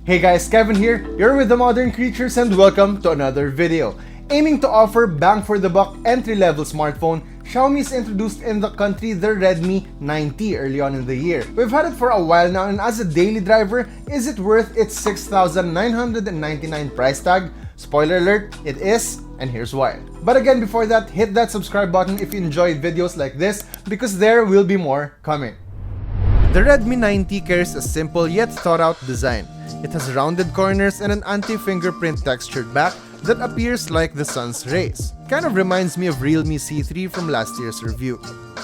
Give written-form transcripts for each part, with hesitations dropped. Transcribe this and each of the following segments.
Hey guys, Kevin here. You're with the Modern Creatures and welcome to another video. Aiming to offer bang for the buck entry-level smartphone, Xiaomi's introduced in the country the Redmi 9T early on in the year. We've had it for a while now, and as a daily driver, is it worth its 6,999 price tag? Spoiler alert, it is, and here's why. But again, before that, hit that subscribe button if you enjoyed videos like this, because there will be more coming. The Redmi 9T carries a simple yet thought-out design. It has rounded corners and an anti-fingerprint textured back that appears like the sun's rays. Kind of reminds me of Realme C3 from last year's review.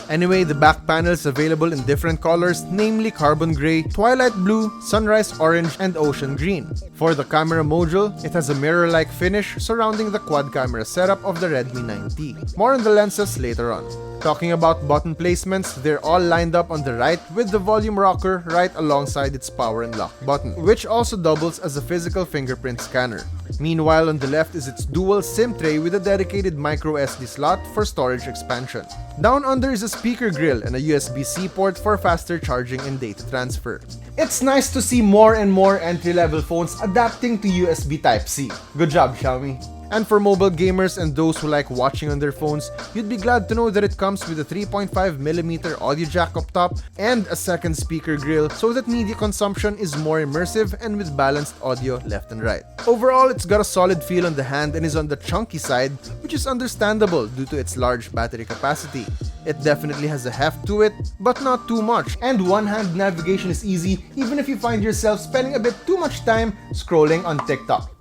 Anyway, the back panel is available in different colors, namely carbon gray, twilight blue, sunrise orange, and ocean green. For the camera module, it has a mirror-like finish surrounding the quad camera setup of the Redmi 9T. More on the lenses later on. Talking about button placements, they're all lined up on the right with the volume rocker right alongside its power and lock button, which also doubles as a physical fingerprint scanner. Meanwhile, on the left is its dual SIM tray with a dedicated micro SD slot for storage expansion. Down under is a speaker grill and a USB-C port for faster charging and data transfer. It's nice to see more and more entry-level phones adapting to USB Type-C. Good job, Xiaomi. And for mobile gamers and those who like watching on their phones, you'd be glad to know that it comes with a 3.5mm audio jack up top and a second speaker grill so that media consumption is more immersive and with balanced audio left and right. Overall, it's got a solid feel on the hand and is on the chunky side, which is understandable due to its large battery capacity. It definitely has a heft to it, but not too much, and one-hand navigation is easy even if you find yourself spending a bit too much time scrolling on TikTok.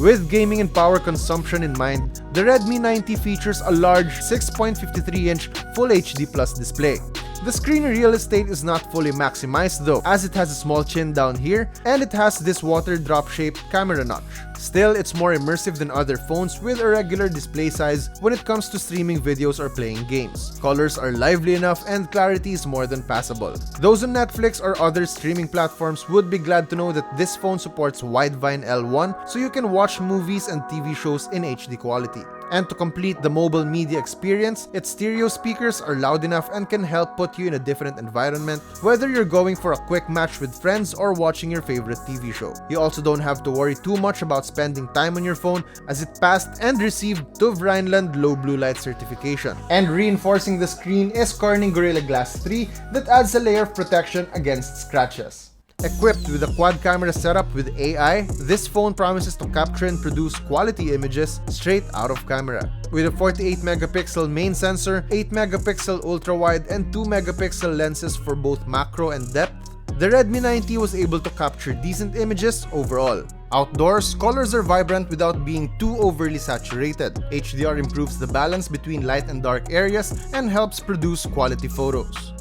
With gaming and power consumption in mind, the Redmi 9T features a large 6.53-inch Full HD Plus display. The screen real estate is not fully maximized though, as it has a small chin down here and it has this water drop shaped camera notch. Still, it's more immersive than other phones with a regular display size when it comes to streaming videos or playing games. Colors are lively enough and clarity is more than passable. Those on Netflix or other streaming platforms would be glad to know that this phone supports Widevine L1 so you can watch movies and TV shows in HD quality. And to complete the mobile media experience, its stereo speakers are loud enough and can help put you in a different environment, whether you're going for a quick match with friends or watching your favorite TV show. You also don't have to worry too much about spending time on your phone as it passed and received TÜV Rheinland low blue light certification. And reinforcing the screen is Corning Gorilla Glass 3 that adds a layer of protection against scratches. Equipped with a quad camera setup with AI, this phone promises to capture and produce quality images straight out of camera. With a 48-megapixel main sensor, 8-megapixel ultra-wide, and 2-megapixel lenses for both macro and depth, the Redmi 9T was able to capture decent images overall. Outdoors, colors are vibrant without being too overly saturated. HDR improves the balance between light and dark areas and helps produce quality photos.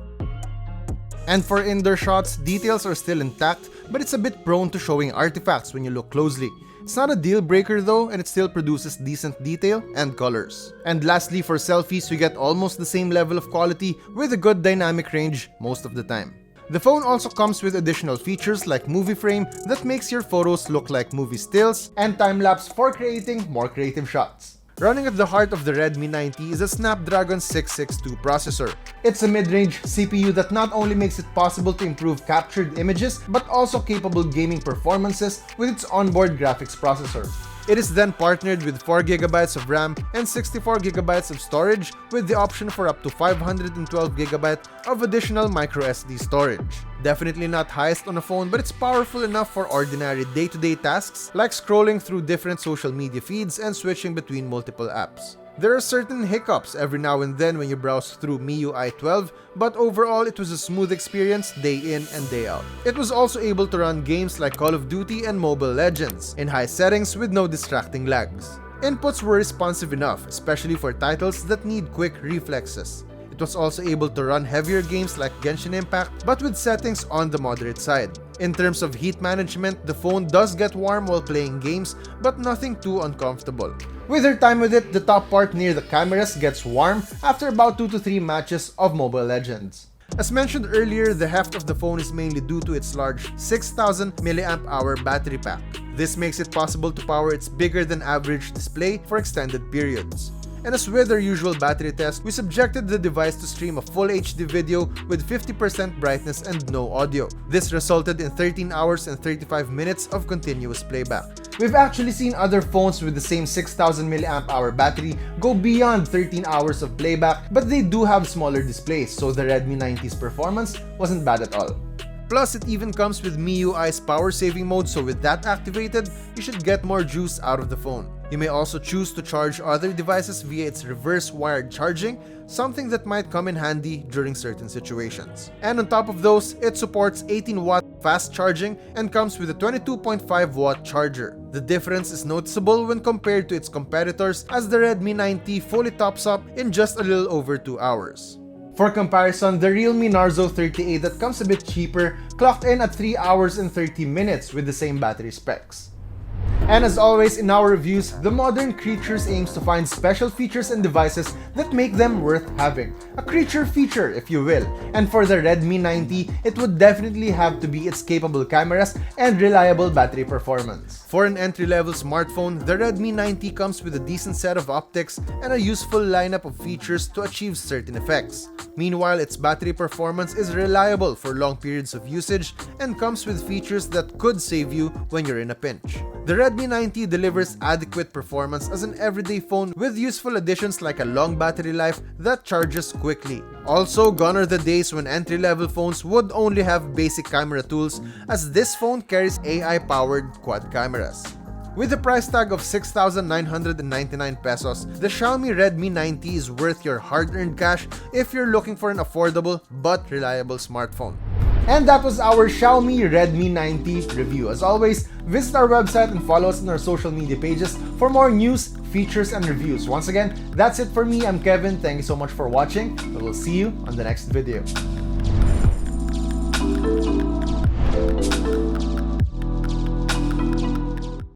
And for indoor shots, details are still intact, but it's a bit prone to showing artifacts when you look closely. It's not a deal breaker though, and it still produces decent detail and colors. And lastly, for selfies, you get almost the same level of quality with a good dynamic range most of the time. The phone also comes with additional features like Movie Frame that makes your photos look like movie stills, and time-lapse for creating more creative shots. Running at the heart of the Redmi 9T is a Snapdragon 662 processor. It's a mid-range CPU that not only makes it possible to improve captured images, but also capable gaming performances with its onboard graphics processor. It is then partnered with 4GB of RAM and 64GB of storage with the option for up to 512GB of additional microSD storage. Definitely not highest on a phone, but it's powerful enough for ordinary day-to-day tasks like scrolling through different social media feeds and switching between multiple apps. There are certain hiccups every now and then when you browse through MIUI 12, but overall it was a smooth experience day in and day out. It was also able to run games like Call of Duty and Mobile Legends in high settings with no distracting lags. Inputs were responsive enough, especially for titles that need quick reflexes. It was also able to run heavier games like Genshin Impact, but with settings on the moderate side. In terms of heat management, the phone does get warm while playing games, but nothing too uncomfortable. With your time with it, the top part near the cameras gets warm after about 2 to 3 matches of Mobile Legends. As mentioned earlier, the heft of the phone is mainly due to its large 6000 mAh battery pack. This makes it possible to power its bigger than average display for extended periods. and as with our usual battery test, we subjected the device to stream a full HD video with 50% brightness and no audio. This resulted in 13 hours and 35 minutes of continuous playback. We've actually seen other phones with the same 6000 mAh battery go beyond 13 hours of playback, but they do have smaller displays, so the Redmi 90's performance wasn't bad at all. Plus, it even comes with MIUI's power saving mode, so with that activated, you should get more juice out of the phone. You may also choose to charge other devices via its reverse wired charging, something that might come in handy during certain situations. And on top of those, it supports 18-watt fast charging and comes with a 22.5-watt charger. The difference is noticeable when compared to its competitors, as the Redmi 90 fully tops up in just a little over 2 hours. For comparison, the Realme Narzo 38 that comes a bit cheaper clocked in at 3 hours and 30 minutes with the same battery specs. And as always in our reviews, the Modern Creatures aims to find special features and devices that make them worth having. A creature feature, if you will. And for the Redmi 90, it would definitely have to be its capable cameras and reliable battery performance. For an entry-level smartphone, the Redmi 90 comes with a decent set of optics and a useful lineup of features to achieve certain effects. Meanwhile, its battery performance is reliable for long periods of usage and comes with features that could save you when you're in a pinch. The Redmi 90 delivers adequate performance as an everyday phone with useful additions like a long battery life that charges quickly. Also, gone are the days when entry-level phones would only have basic camera tools, as this phone carries AI-powered quad cameras. With a price tag of 6,999 pesos, the Xiaomi Redmi 90 is worth your hard-earned cash if you're looking for an affordable but reliable smartphone. And that was our Xiaomi Redmi 90 review. As always, visit our website and follow us on our social media pages for more news, features, and reviews. Once again, that's it for me. I'm Kevin. Thank you so much for watching. We will see you on the next video.